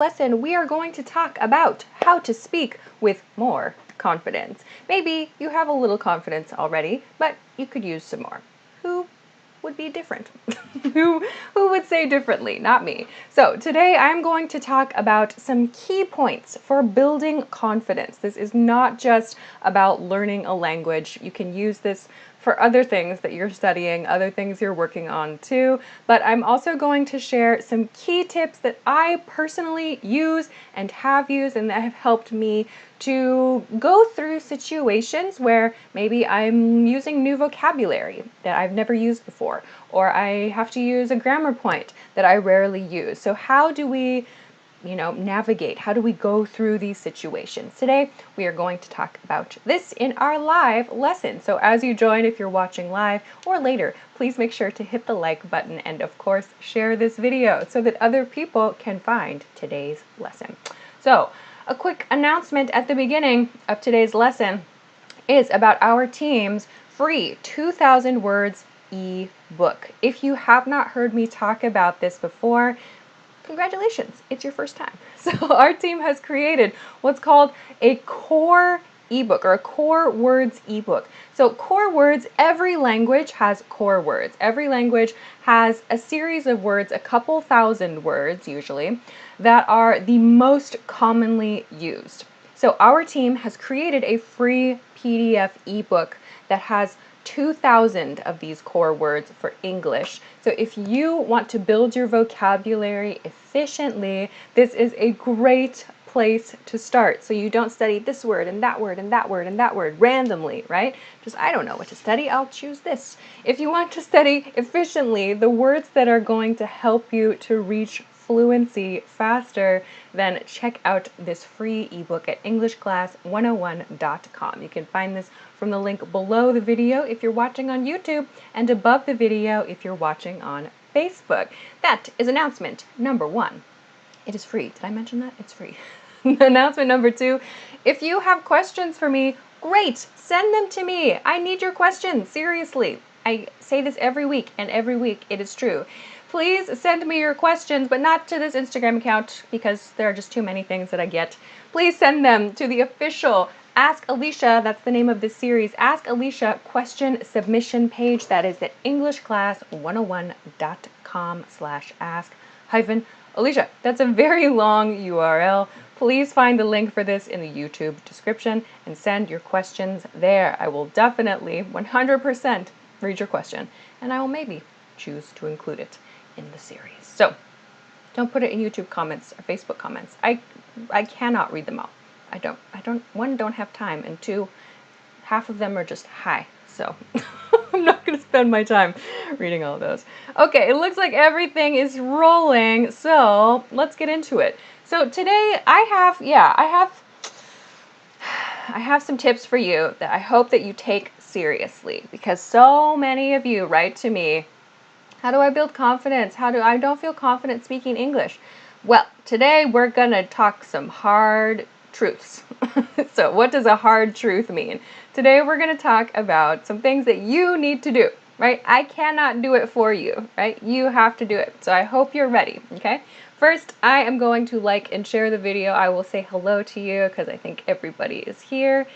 Lesson, we are going to talk about how to speak with more confidence. Maybe you have a little confidence already, but you could use some more. Who would be different? who would say differently? Not me. So today I'm going to talk about some key points for building confidence. This is not just about learning a language. You can use this for other things that you're studying, other things you're working on too, but I'm also going to share some key tips that I personally use and have used and that have helped me to go through situations where maybe I'm using new vocabulary that I've never used before, or I have to use a grammar point that I rarely use. So how do we navigate? How do we go through these situations? Today, we are going to talk about this in our live lesson. So as you join, if you're watching live or later, please make sure to hit the like button and of course, share this video so that other people can find today's lesson. So a quick announcement at the beginning of today's lesson is about our team's free 2,000 words ebook. If you have not heard me talk about this before, congratulations, it's your first time. So our team has created what's called a core ebook or a core words ebook. So core words, every language has core words. Every language has a series of words, a couple thousand words usually, that are the most commonly used. So our team has created a free PDF ebook that has 2,000 of these core words for English. So if you want to build your vocabulary efficiently, this is a great place to start. So you don't study this word and that word and that word and that word randomly, right? Just, I don't know what to study, I'll choose this. If you want to study efficiently, the words that are going to help you to reach fluency faster, then check out this free ebook at EnglishClass101.com. You can find this from the link below the video if you're watching on YouTube and above the video if you're watching on Facebook. That is announcement number 1. It is free. Did I mention that? It's free. Announcement number 2, if you have questions for me, great, send them to me. I need your questions, seriously. I say this every week, and every week it is true. Please send me your questions, but not to this Instagram account because there are just too many things that I get. Please send them to the official Ask Alicia, that's the name of this series, Ask Alicia question submission page. That is at EnglishClass101.com/ask-Alicia. That's a very long URL. Please find the link for this in the YouTube description and send your questions there. I will definitely 100% read your question, and I will maybe choose to include it in the series. So don't put it in YouTube comments or Facebook comments. I cannot read them all. I don't, one, don't have time, and 2, half of them are just hi. So I'm not going to spend my time reading all of those. Okay, it looks like everything is rolling, so let's get into it. So today I have some tips for you that I hope that you take seriously, because so many of you write to me, how do I build confidence? I don't feel confident speaking English? Well, today we're going to talk some hard truths. So what does a hard truth mean? Today we're going to talk about some things that you need to do, right? I cannot do it for you, right? You have to do it. So I hope you're ready, okay? First, I am going to like and share the video. I will say hello to you because I think everybody is here.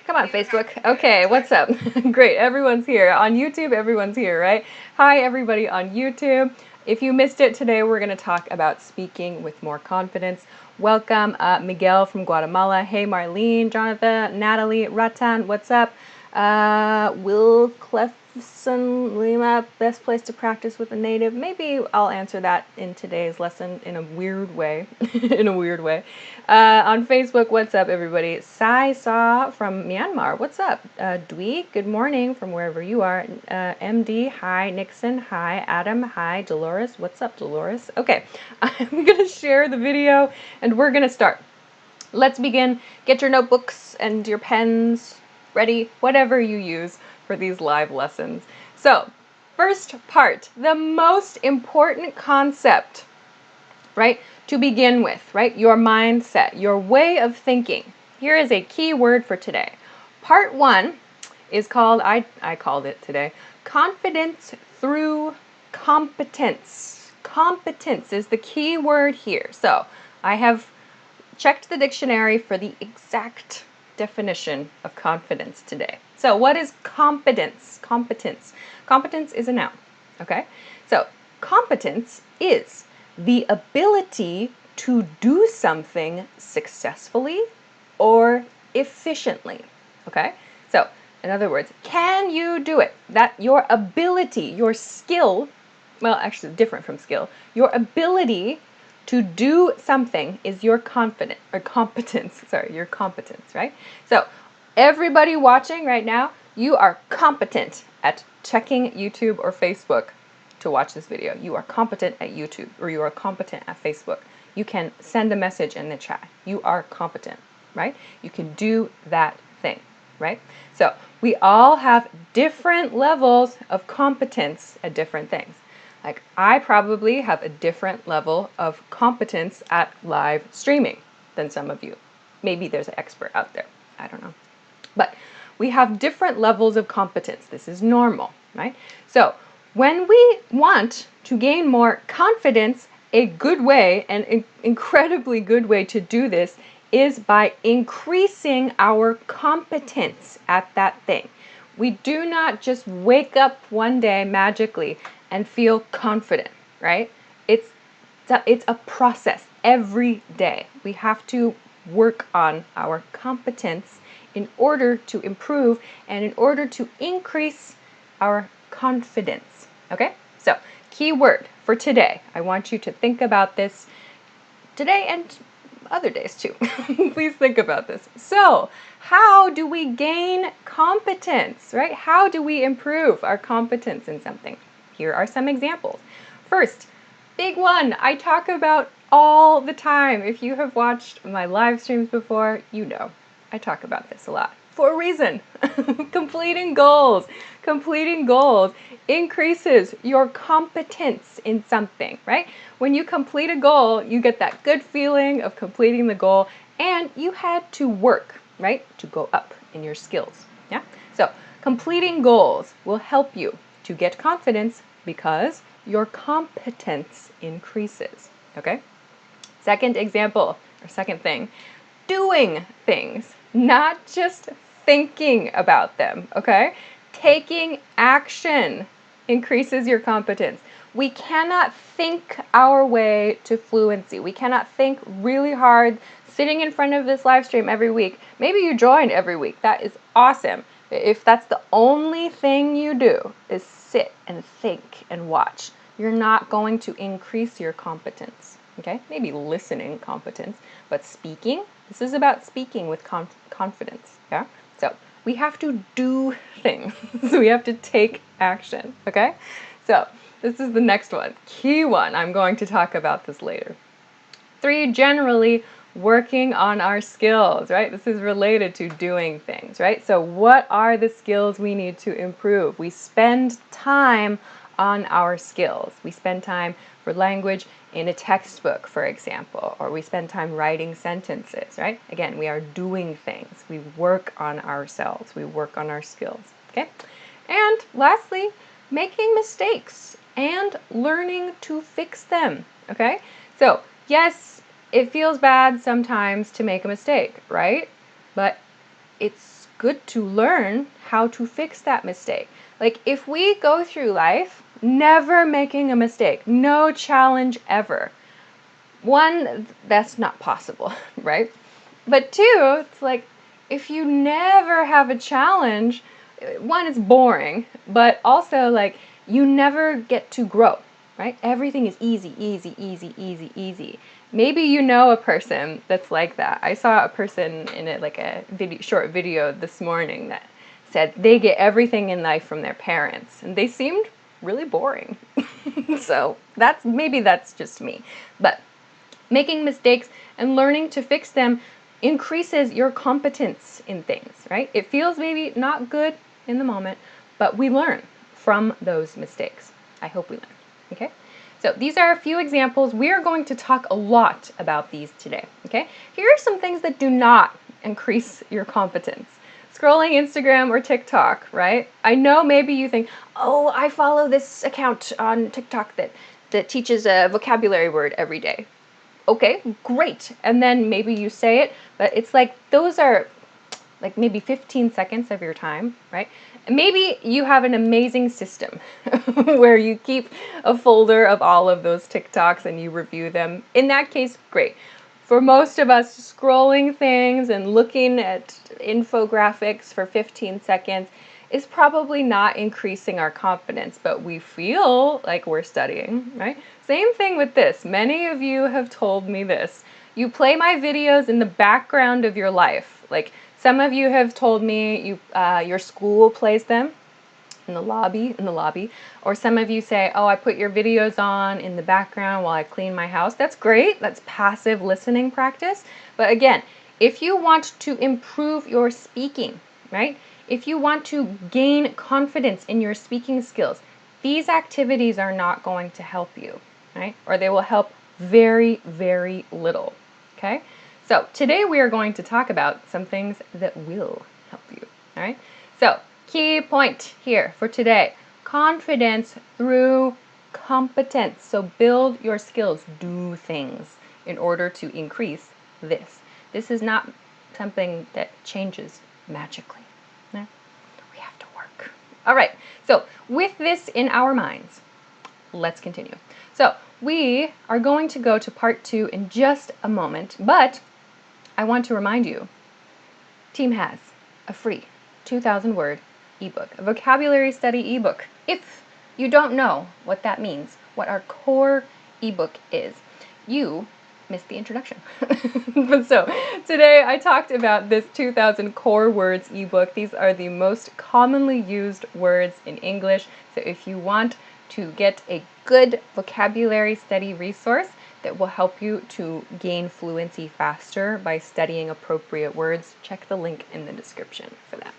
Come on, Facebook. Okay, what's up? Great, everyone's here. On YouTube, everyone's here, right? Hi, everybody on YouTube. If you missed it today, we're going to talk about speaking with more confidence. Welcome, Miguel from Guatemala. Hey, Marlene, Jonathan, Natalie, Ratan, what's up? Will Clefson Lima, best place to practice with a native? Maybe I'll answer that in today's lesson in a weird way. In a weird way. On Facebook, what's up, everybody? Sai Sa from Myanmar, what's up? Dwi, good morning from wherever you are. MD, hi. Nixon, hi. Adam, hi. Dolores, what's up, Dolores? Okay, I'm going to share the video and we're going to start. Let's begin. Get your notebooks and your pens ready, whatever you use for these live lessons. So, first part, the most important concept, right, to begin with, right, your mindset, your way of thinking. Here is a key word for today. Part 1 is called, I called it today, confidence through competence. Competence is the key word here. So, I have checked the dictionary for the exact definition of confidence today. So what is competence? Competence. Competence is a noun, okay? So competence is the ability to do something successfully or efficiently, okay? So in other words, can you do it? That your ability, your skill, well, actually different from skill, your ability to do something is your competence, your competence, right? So everybody watching right now, you are competent at checking YouTube or Facebook to watch this video. You are competent at YouTube or you are competent at Facebook. You can send a message in the chat. You are competent, right? You can do that thing, right? So we all have different levels of competence at different things. Like I probably have a different level of competence at live streaming than some of you. Maybe there's an expert out there. I don't know. But we have different levels of competence. This is normal, right? So when we want to gain more confidence, a good way, an incredibly good way to do this is by increasing our competence at that thing. We do not just wake up one day magically and feel confident, right? It's a process every day. We have to work on our competence in order to improve and in order to increase our confidence, okay? So, key word for today. I want you to think about this today and other days too. Please think about this. So, how do we gain competence, right? How do we improve our competence in something? Here are some examples. First, big one I talk about all the time. If you have watched my live streams before, you know I talk about this a lot. For a reason. Completing goals. Completing goals increases your competence in something, right? When you complete a goal, you get that good feeling of completing the goal, and you had to work, right, to go up in your skills. Yeah? So, completing goals will help you to get confidence because your competence increases. Okay? Second example, or second thing, doing things, not just thinking about them, okay? Taking action increases your competence. We cannot think our way to fluency. We cannot think really hard sitting in front of this live stream every week. Maybe you joined every week. That is awesome. If that's the only thing you do is sit and think and watch, you're not going to increase your competence. Okay? Maybe listening competence, but speaking, this is about speaking with confidence. Yeah? So we have to do things. We have to take action. Okay? So this is the next one. Key one. I'm going to talk about this later. 3, generally working on our skills, right? This is related to doing things, right? So what are the skills we need to improve? We spend time on our skills. We spend time for language in a textbook, for example, or we spend time writing sentences, right? Again, we are doing things. We work on ourselves. We work on our skills, okay? And lastly, making mistakes and learning to fix them, okay? So, yes, it feels bad sometimes to make a mistake, right? But it's good to learn how to fix that mistake. Like if we go through life never making a mistake, no challenge ever, one, that's not possible, right? But 2, it's like if you never have a challenge, one, it's boring, but also like you never get to grow, right? Everything is easy, easy, easy, easy, easy. Maybe you know a person that's like that. I saw a person in a short video this morning that said they get everything in life from their parents, and they seemed really boring. So maybe that's just me. But making mistakes and learning to fix them increases your competence in things, right? It feels maybe not good in the moment, but we learn from those mistakes. I hope we learn, okay? So these are a few examples. We are going to talk a lot about these today, okay? Here are some things that do not increase your competence. Scrolling Instagram or TikTok, right? I know maybe you think, oh, I follow this account on TikTok that teaches a vocabulary word every day. Okay, great. And then maybe you say it, but it's like those are like maybe 15 seconds of your time, right? And maybe you have an amazing system where you keep a folder of all of those TikToks and you review them. In that case, great. For most of us, scrolling things and looking at infographics for 15 seconds is probably not increasing our confidence, but we feel like we're studying, right? Same thing with this. Many of you have told me this. You play my videos in the background of your life. Like some of you have told me your school plays them in the lobby, or some of you say, oh, I put your videos on in the background while I clean my house. That's great. That's passive listening practice. But again, if you want to improve your speaking, right? If you want to gain confidence in your speaking skills, these activities are not going to help you, right? Or they will help very, very little, okay? So today we are going to talk about some things that will help you, all right? So key point here for today, confidence through competence. So build your skills, do things in order to increase this. This is not something that changes magically. No? We have to work. All right, so with this in our minds, let's continue. So we are going to go to part 2 in just a moment, but I want to remind you, Team has a free 2,000 word ebook, a vocabulary study ebook. If you don't know what that means, what our core ebook is, you missed the introduction. But so today I talked about this 2,000 core words ebook. These are the most commonly used words in English. So if you want to get a good vocabulary study resource that will help you to gain fluency faster by studying appropriate words, check the link in the description for that.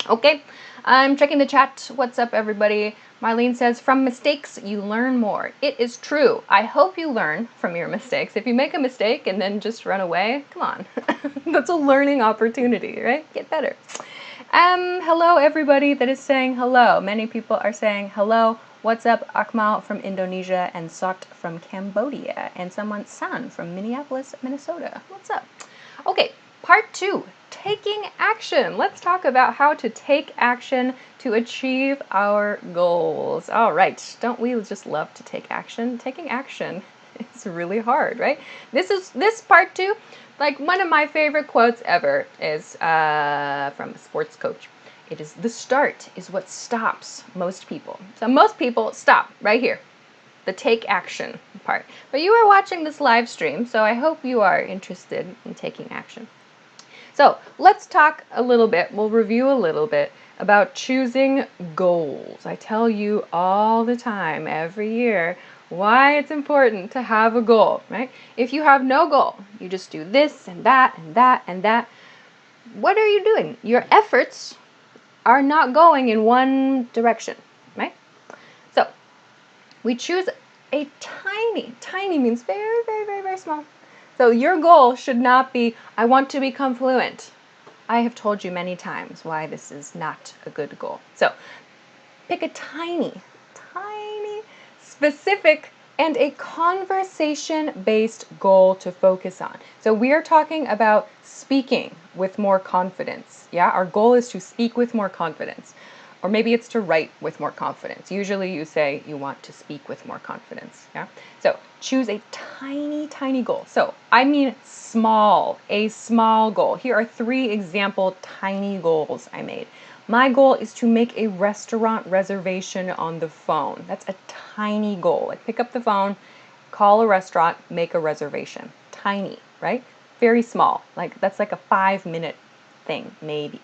Okay, I'm checking the chat. What's up, everybody? Marlene says, from mistakes, you learn more. It is true. I hope you learn from your mistakes. If you make a mistake and then just run away, come on. That's a learning opportunity, right? Get better. Hello, everybody that is saying hello. Many people are saying hello. What's up, Akmal from Indonesia and Sot from Cambodia and someone San from Minneapolis, Minnesota. What's up? Okay, part 2. Taking action. Let's talk about how to take action to achieve our goals. All right, don't we just love to take action? Taking action is really hard, right? This part 2, like one of my favorite quotes ever is from a sports coach. It is, the start is what stops most people. So most people stop right here, the take action part. But you are watching this live stream, so I hope you are interested in taking action. So let's talk a little bit, we'll review a little bit about choosing goals. I tell you all the time, every year, why it's important to have a goal, right? If you have no goal, you just do this and that and that and that, what are you doing? Your efforts are not going in one direction, right? So we choose a tiny means very, very, very, very small. So your goal should not be, I want to become fluent. I have told you many times why this is not a good goal. So pick a tiny, specific, and a conversation-based goal to focus on. So we are talking about speaking with more confidence. Yeah, our goal is to speak with more confidence. Or maybe it's to write with more confidence. Usually you say you want to speak with more confidence. Yeah. So choose a tiny goal. So I mean small, a small goal. Here are 3 example tiny goals I made. My goal is to make a restaurant reservation on the phone. That's a tiny goal. Like pick up the phone, call a restaurant, make a reservation. Tiny, right? Very small. Like that's like a 5-minute thing, maybe.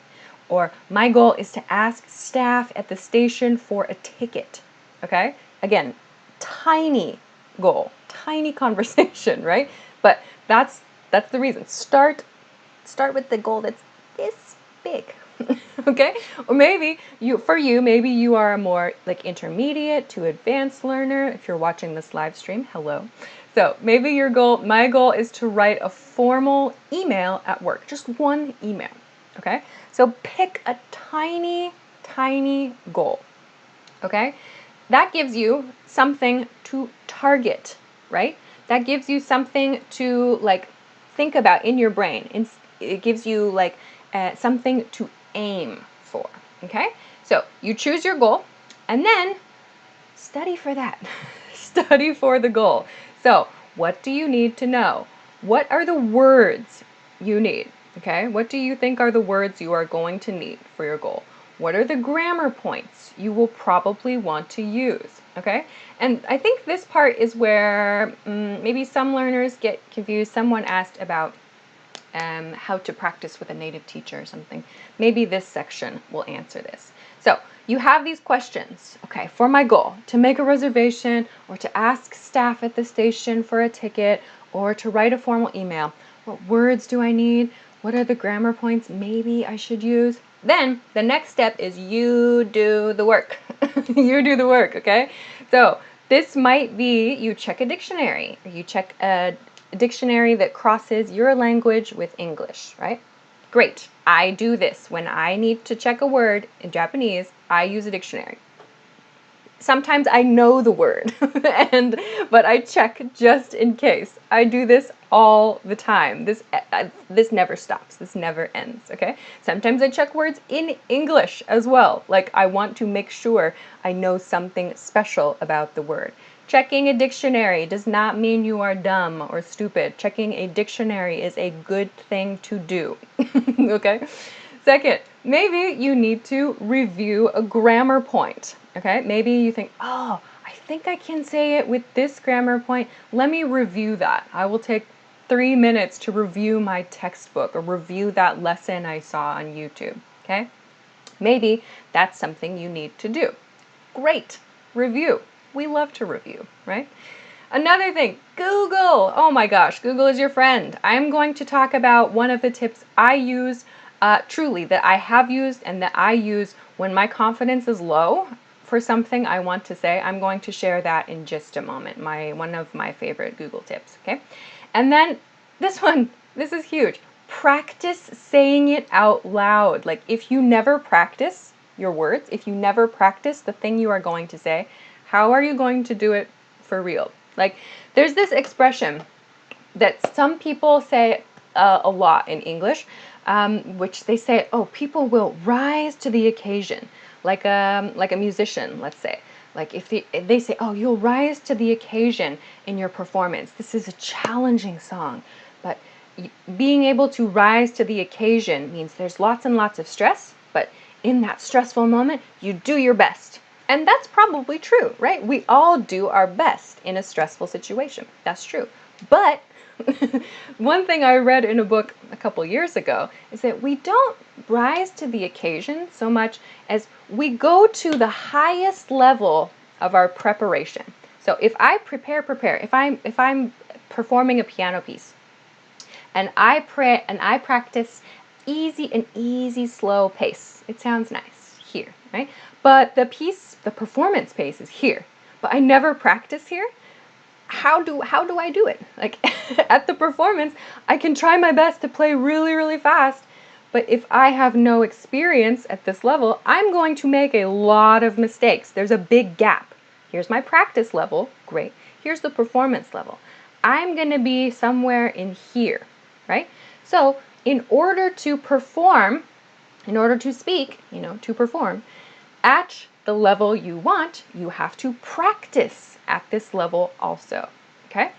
Or my goal is to ask staff at the station for a ticket. Okay? Again, tiny goal, tiny conversation, right? But that's the reason. Start with the goal that's this big. Okay? Or maybe maybe you are a more like intermediate to advanced learner. If you're watching this live stream, hello. So maybe my goal is to write a formal email at work, just one email. Okay? So pick a tiny goal. Okay? That gives you something to target, right? That gives you something to like think about in your brain. It gives you like something to aim for, okay? So you choose your goal and then study for that. Study for the goal. So what do you need to know? What are the words you need? Okay, what do you think are the words you are going to need for your goal? What are the grammar points you will probably want to use? Okay, and I think this part is where maybe some learners get confused. Someone asked about how to practice with a native teacher or something. Maybe this section will answer this. So you have these questions, okay, for my goal, to make a reservation or to ask staff at the station for a ticket or to write a formal email. What words do I need? What are the grammar points maybe I should use? Then the next step is you do the work. You do the work, okay? So this might be you check a dictionary or you check a dictionary that crosses your language with English, right? Great. I do this. When I need to check a word in Japanese, I use a dictionary. Sometimes I know the word, but I check just in case. I do this all the time. This never stops. This never ends, okay? Sometimes I check words in English as well. Like I want to make sure I know something special about the word. Checking a dictionary does not mean you are dumb or stupid. Checking a dictionary is a good thing to do, okay? Second, maybe you need to review a grammar point, okay? Maybe you think, oh, I think I can say it with this grammar point. Let me review that. I will take 3 minutes to review my textbook or review that lesson I saw on YouTube, okay? Maybe that's something you need to do. Great, review. We love to review, right? Another thing, Google. Oh my gosh, Google is your friend. I'm going to talk about one of the tips I use truly that I have used and that I use when my confidence is low for something I want to say. I'm going to share that in just a moment. One of my favorite Google tips, okay? And then this one, this is huge. Practice saying it out loud. Like if you never practice your words, if you never practice the thing you are going to say, how are you going to do it for real? Like there's this expression that some people say a lot in English, which they say, oh, people will rise to the occasion, like a musician, let's say. Like if they say, oh, you'll rise to the occasion in your performance. This is a challenging song, but being able to rise to the occasion means there's lots and lots of stress, but in that stressful moment, you do your best. And that's probably true, right? We all do our best in a stressful situation. That's true. But one thing I read in a book a couple years ago is that we don't rise to the occasion so much as we go to the highest level of our preparation. So if I prepare, if I'm performing a piano piece and I practice an easy slow pace. It sounds nice here, right? But the performance pace is here. But I never practice here. How do I do it? Like at the performance, I can try my best to play really, really fast, but if I have no experience at this level, I'm going to make a lot of mistakes. There's a big gap. Here's my practice level, great. Here's the performance level. I'm going to be somewhere in here, right? So in order to perform, in order to speak, to perform, at the level you want, you have to practice at this level also, okay?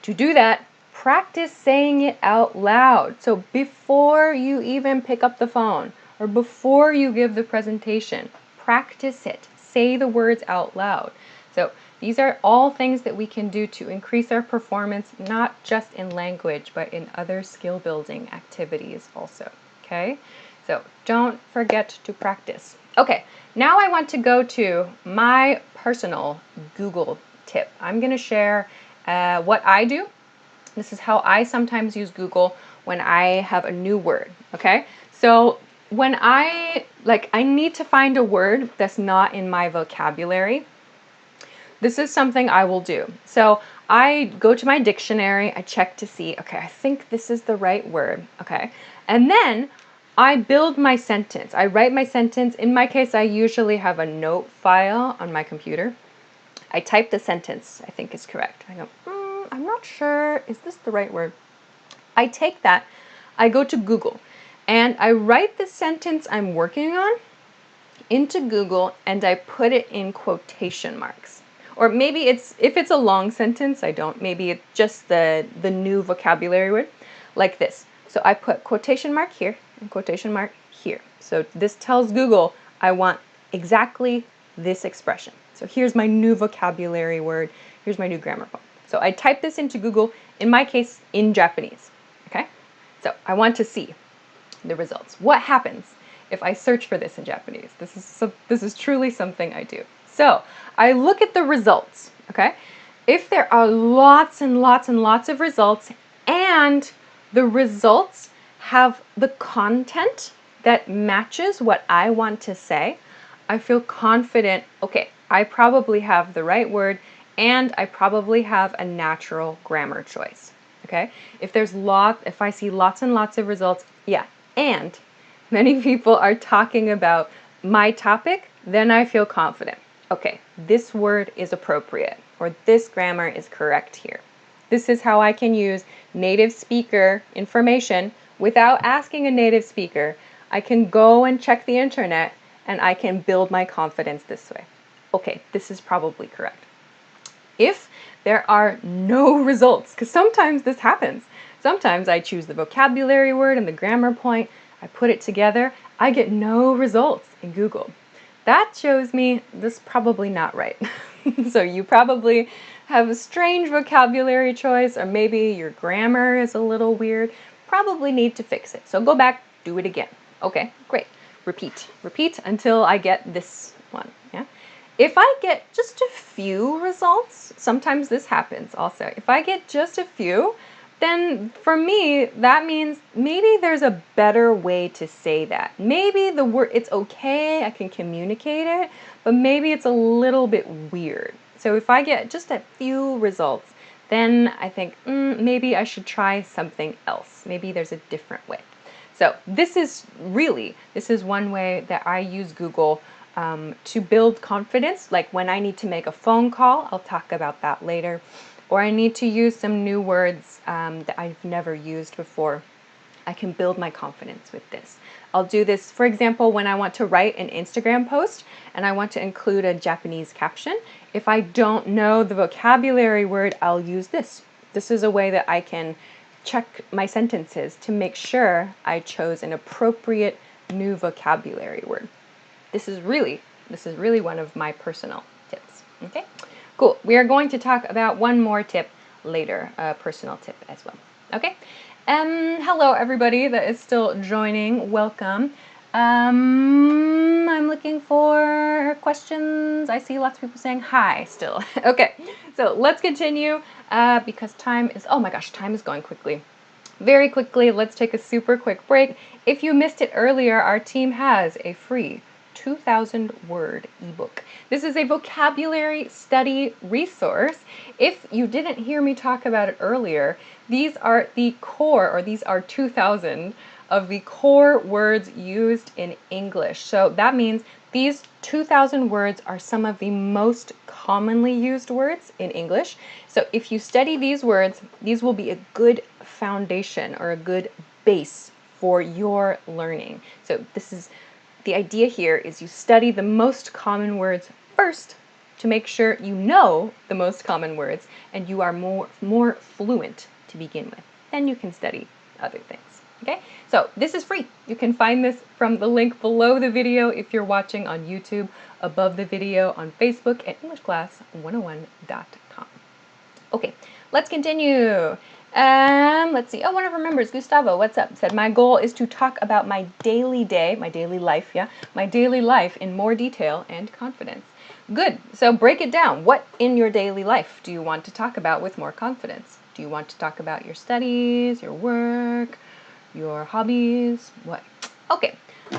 To do that, practice saying it out loud. So before you even pick up the phone or before you give the presentation, practice it. Say the words out loud. So these are all things that we can do to increase our performance, not just in language, but in other skill building activities also, okay? So don't forget to practice. Okay, now I want to go to my personal Google tip. I'm going to share what I do. This is how I sometimes use Google when I have a new word, okay? So when I need to find a word that's not in my vocabulary, this is something I will do. So I go to my dictionary, I check to see, okay, I think this is the right word, okay? And then I build my sentence. I write my sentence. In my case, I usually have a note file on my computer. I type the sentence, I think is correct. I go, I'm not sure, is this the right word? I take that, I go to Google, and I write the sentence I'm working on into Google, and I put it in quotation marks. Or maybe if it's a long sentence, I don't. Maybe it's just the new vocabulary word, like this. So I put quotation mark here and quotation mark here. So this tells Google I want exactly this expression. So here's my new vocabulary word. Here's my new grammar point. So I type this into Google, in my case, in Japanese. Okay? So I want to see the results. What happens if I search for this in Japanese? This is truly something I do. So I look at the results, okay? If there are lots and lots and lots of results, and the results have the content that matches what I want to say, I feel confident, okay, I probably have the right word, and I probably have a natural grammar choice, okay? If I see lots and lots of results, yeah, and many people are talking about my topic, then I feel confident. Okay, this word is appropriate, or this grammar is correct here. This is how I can use native speaker information without asking a native speaker. I can go and check the internet, and I can build my confidence this way. Okay, this is probably correct. If there are no results, because sometimes this happens. Sometimes I choose the vocabulary word and the grammar point, I put it together, I get no results in Google. That shows me this is probably not right. So you probably have a strange vocabulary choice, or maybe your grammar is a little weird. Probably need to fix it. So go back, do it again. Okay, great. Repeat until I get this one. Yeah. If I get just a few results, sometimes this happens also. If I get just a few, then for me, that means maybe there's a better way to say that. Maybe the word, it's okay, I can communicate it, but maybe it's a little bit weird. So if I get just a few results, then I think maybe I should try something else. Maybe there's a different way. So this is one way that I use Google to build confidence. Like when I need to make a phone call, I'll talk about that later. Or I need to use some new words that I've never used before. I can build my confidence with this. I'll do this, for example, when I want to write an Instagram post and I want to include a Japanese caption. If I don't know the vocabulary word, I'll use this. This is a way that I can check my sentences to make sure I chose an appropriate new vocabulary word. This is really one of my personal tips. Okay, cool. We are going to talk about one more tip later, a personal tip as well. Okay. Hello everybody that is still joining. Welcome. I'm looking for questions. I see lots of people saying hi still. Okay, so let's continue because time is, oh my gosh, time is going quickly. Very quickly, let's take a super quick break. If you missed it earlier, our team has a free 2,000 word ebook. This is a vocabulary study resource. If you didn't hear me talk about it earlier, these are the core, or these are 2,000 of the core words used in English. So that means these 2,000 words are some of the most commonly used words in English. So if you study these words, these will be a good foundation or a good base for your learning. So the idea here is you study the most common words first to make sure you know the most common words and you are more fluent to begin with. Then you can study other things. Okay, so this is free. You can find this from the link below the video if you're watching on YouTube, above the video on Facebook at EnglishClass101.com. Okay, let's continue. Let's see. Oh, one of our members, Gustavo, what's up? Said, my goal is to talk about my daily life in more detail and confidence. Good. So break it down. What in your daily life do you want to talk about with more confidence? Do you want to talk about your studies, your work, your hobbies? What? Okay,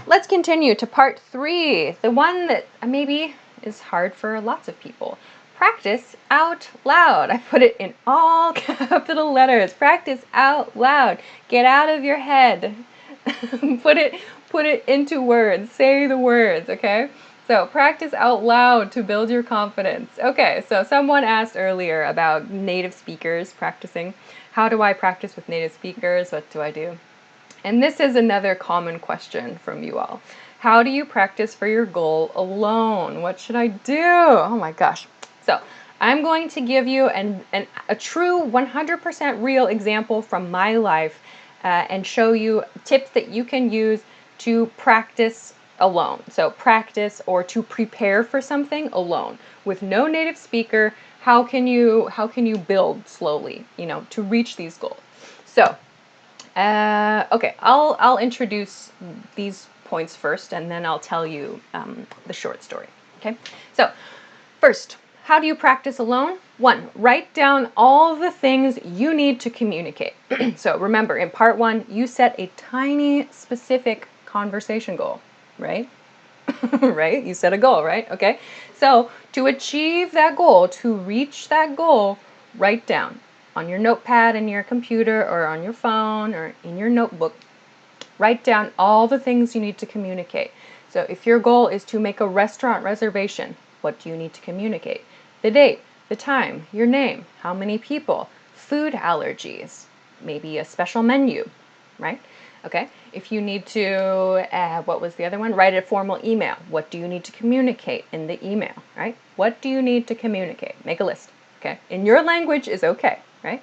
let's continue to part 3, the one that maybe is hard for lots of people. Practice out loud. I put it in all capital letters. Practice out loud. Get out of your head. Put it into words. Say the words, okay? So practice out loud to build your confidence. Okay, so someone asked earlier about native speakers practicing. How do I practice with native speakers? What do I do? And this is another common question from you all. How do you practice for your goal alone? What should I do? Oh my gosh. So I'm going to give you a true 100% real example from my life and show you tips that you can use to practice alone. So practice or to prepare for something alone with no native speaker. How can you build slowly, to reach these goals? So okay, I'll introduce these points first, and then I'll tell you the short story. Okay, so first, how do you practice alone? 1, write down all the things you need to communicate. So remember, in part 1, you set a tiny, specific conversation goal, right? Right? You set a goal, right? Okay. So to achieve that goal, to reach that goal, write down on your notepad in your computer or on your phone or in your notebook, write down all the things you need to communicate. So if your goal is to make a restaurant reservation, what do you need to communicate? The date, the time, your name, how many people, food allergies, maybe a special menu, right? Okay, if you need to, what was the other one? Write a formal email. What do you need to communicate in the email, right? What do you need to communicate? Make a list, okay? In your language is okay, right?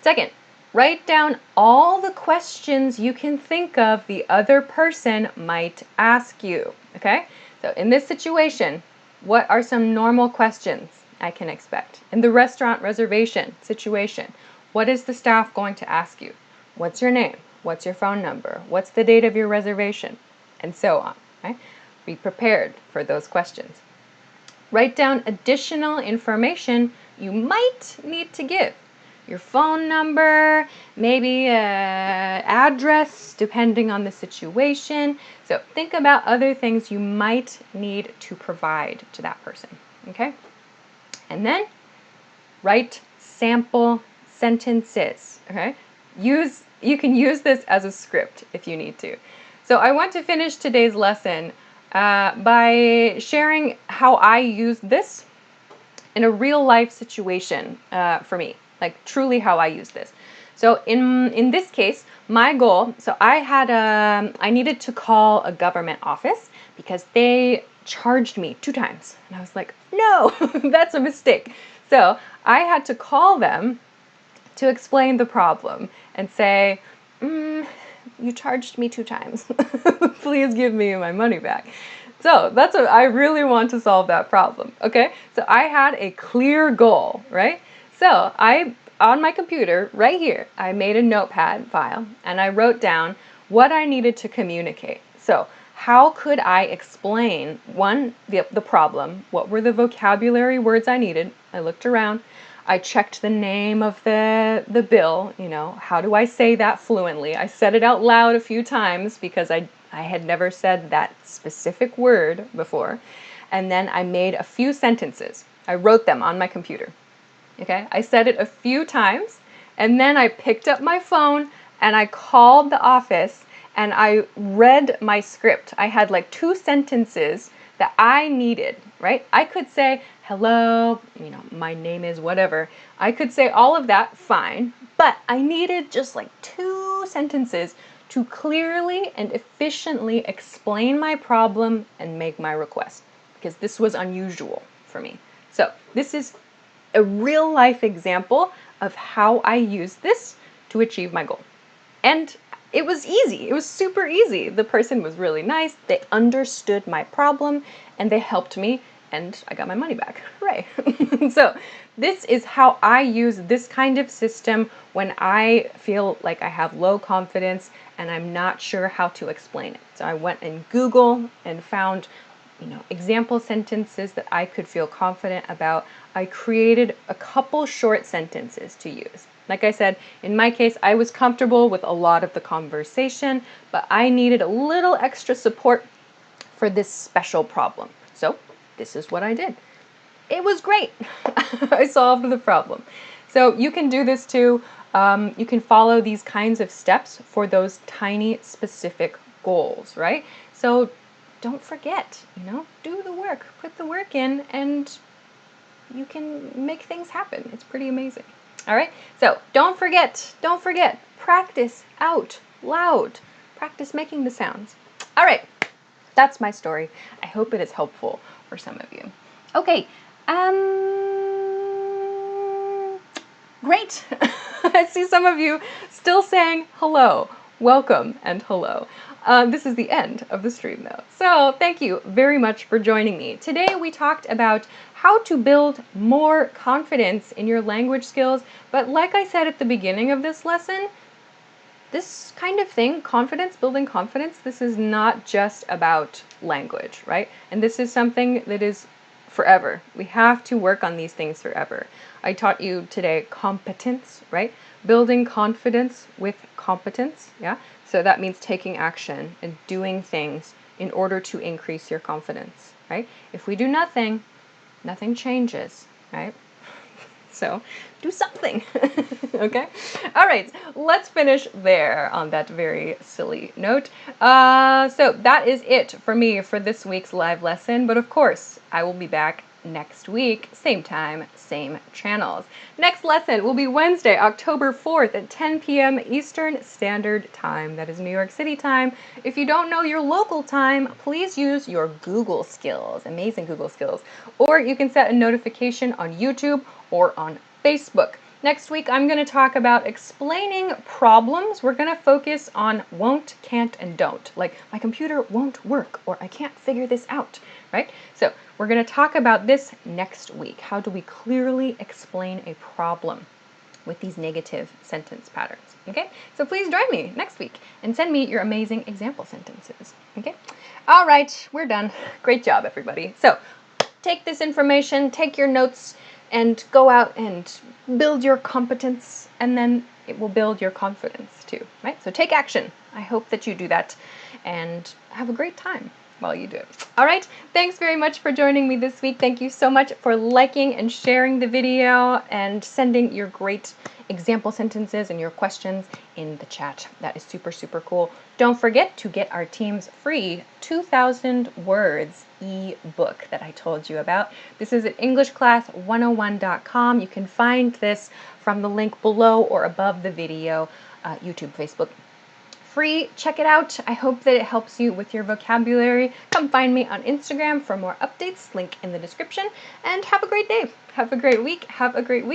Second, write down all the questions you can think of the other person might ask you, okay? So in this situation, what are some normal questions I can expect? In the restaurant reservation situation, what is the staff going to ask you? What's your name? What's your phone number? What's the date of your reservation? And so on, right? Be prepared for those questions. Write down additional information you might need to give. Your phone number, maybe address, depending on the situation. So think about other things you might need to provide to that person, okay? And then write sample sentences, okay? You can use this as a script if you need to. So I want to finish today's lesson by sharing how I use this in a real life situation for me, like truly how I use this. So in this case, my goal, so I needed to call a government office because they charged me 2 times. And I was like, no, that's a mistake. So I had to call them to explain the problem and say, you charged me 2 times. Please give me my money back. So that's what I really want to solve that problem. Okay. So I had a clear goal, right? So on my computer right here, I made a notepad file and I wrote down what I needed to communicate. So how could I explain the problem? What were the vocabulary words I needed? I looked around. I checked the name of the bill, how do I say that fluently? I said it out loud a few times because I had never said that specific word before. And then I made a few sentences. I wrote them on my computer. Okay? I said it a few times, and then I picked up my phone and I called the office and I read my script. I had like 2 sentences that I needed, right? I could say, hello, my name is whatever. I could say all of that, fine, but I needed just like 2 sentences to clearly and efficiently explain my problem and make my request, because this was unusual for me. So this is a real life example of how I use this to achieve my goal. And it was easy. It was super easy. The person was really nice. They understood my problem and they helped me and I got my money back. Hooray. So this is how I use this kind of system when I feel like I have low confidence and I'm not sure how to explain it. So I went in Google and found example sentences that I could feel confident about. I created a couple short sentences to use. Like I said, in my case, I was comfortable with a lot of the conversation, but I needed a little extra support for this special problem. So this is what I did. It was great. I solved the problem. So you can do this too. You can follow these kinds of steps for those tiny specific goals, right? So don't forget, do the work, put the work in, and you can make things happen. It's pretty amazing. All right, so don't forget, practice out loud. Practice making the sounds. All right, that's my story. I hope it is helpful for some of you. Okay, great. I see some of you still saying hello, welcome, and hello. This is the end of the stream though. So thank you very much for joining me. Today we talked about how to build more confidence in your language skills. But like I said at the beginning of this lesson, this kind of thing, confidence, building confidence, this is not just about language, right? And this is something that is forever. We have to work on these things forever. I taught you today competence, right? Building confidence with competence, yeah? So that means taking action and doing things in order to increase your confidence, right? If we do nothing, nothing changes, right? So do something, okay? All right, let's finish there on that very silly note. So that is it for me for this week's live lesson. But of course, I will be back next week, same time, same channels. Next lesson will be Wednesday, October 4th at 10 p.m. Eastern Standard Time. That is New York City time. If you don't know your local time, please use your Google skills, amazing Google skills. Or you can set a notification on YouTube or on Facebook. Next week, I'm going to talk about explaining problems. We're going to focus on won't, can't, and don't. Like, my computer won't work, or I can't figure this out, right? So we're going to talk about this next week. How do we clearly explain a problem with these negative sentence patterns, okay? So please join me next week and send me your amazing example sentences, okay? All right, we're done. Great job, everybody. So take this information, take your notes, and go out and build your competence, and then it will build your confidence too, right? So take action. I hope that you do that and have a great time while you do it. All right, thanks very much for joining me this week. Thank you so much for liking and sharing the video and sending your great example sentences and your questions in the chat. That is super, super cool. Don't forget to get our team's free 2,000 words ebook that I told you about. This is at EnglishClass101.com. You can find this from the link below or above the video, YouTube, Facebook. Free, check it out. I hope that it helps you with your vocabulary. Come find me on Instagram for more updates, link in the description, and have a great day. Have a great week. Have a great week.